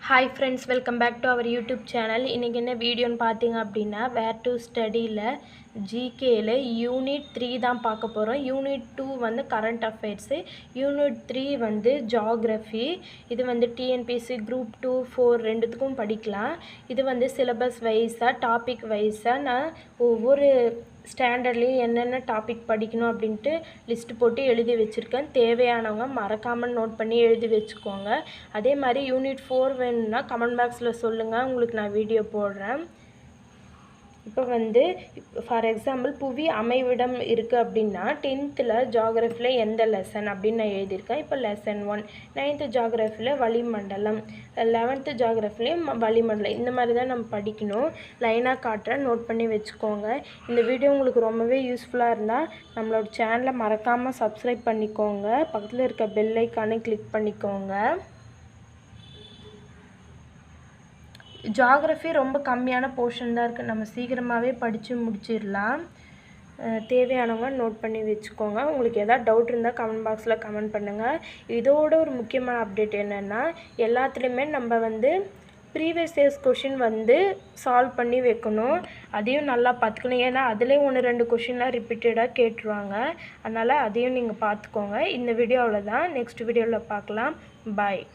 Hi friends, welcome back to our YouTube channel. இன்னைக்கு என்ன வீடியோன்னு பார்த்தீங்க அப்படின்னா வேர் டு ஸ்டடியில் ஜிகேயில் யூனிட் 3 தான் பார்க்க போகிறோம். யூனிட் 2 வந்து கரண்ட் அஃபேர்ஸு, யூனிட் 3 வந்து ஜாகிரஃபி. இது வந்து டிஎன்பிஎஸ்சி குரூப் 2, 4 ரெண்டுத்துக்கும் படிக்கலாம். இது வந்து சிலபஸ் வைஸாக டாபிக் வைஸாக நான் ஒவ்வொரு ஸ்டாண்டர்ட்லேயும் என்னென்ன டாபிக் படிக்கணும் அப்படின்ட்டு லிஸ்ட் போட்டு எழுதி வச்சுருக்கேன். தேவையானவங்க மறக்காமல் நோட் பண்ணி எழுதி வச்சுக்கோங்க. அதே மாதிரி யூனிட் 4 வேணும்னா கமெண்ட் பாக்ஸில் சொல்லுங்கள், உங்களுக்கு நான் வீடியோ போடுறேன். இப்போ வந்து ஃபார் எக்ஸாம்பிள் புவி அமைவிடம் இருக்குது அப்படின்னா 10th ஜாகிரஃபியில் எந்த லெசன் அப்படின்னு நான் எழுதியிருக்கேன். இப்போ லெசன் 1. 9th ஜாகிரஃபியில் வளிமண்டலம், 11th ஜாகிரஃபிலையும் வளிமண்டலம். இந்த மாதிரி தான் நம்ம படிக்கணும். லைனாக காட்டுறேன், நோட் பண்ணி வச்சுக்கோங்க. இந்த வீடியோ உங்களுக்கு ரொம்பவே யூஸ்ஃபுல்லாக இருந்தால் நம்மளோட சேனலை மறக்காமல் சப்ஸ்கிரைப் பண்ணிக்கோங்க. பக்கத்தில் இருக்க பெல் ஐக்கானை கிளிக் பண்ணிக்கோங்க. ஜாகிரஃபி ரொம்ப கம்மியான போர்ஷன் தான் இருக்குது, நம்ம சீக்கிரமாகவே படித்து முடிச்சிடலாம். தேவையானவங்க நோட் பண்ணி வச்சுக்கோங்க. உங்களுக்கு எதாவது டவுட் இருந்தால் கமெண்ட் பாக்ஸில் கமெண்ட் பண்ணுங்கள். இதோட ஒரு முக்கியமான அப்டேட் என்னென்னா, எல்லாத்துலேயுமே நம்ம வந்து ப்ரீவியஸ் இயர்ஸ் கொஷின் வந்து சால்வ் பண்ணி வைக்கணும். அதையும் நல்லா பார்த்துக்கணும். ஏன்னா அதிலே 1-2 கொஷின்லாம் ரிப்பீட்டடாக கேட்டுருவாங்க. அதனால் அதையும் நீங்கள் பார்த்துக்கோங்க. இந்த வீடியோ அவ்வளோதான். நெக்ஸ்ட் வீடியோவில் பார்க்கலாம். பாய்.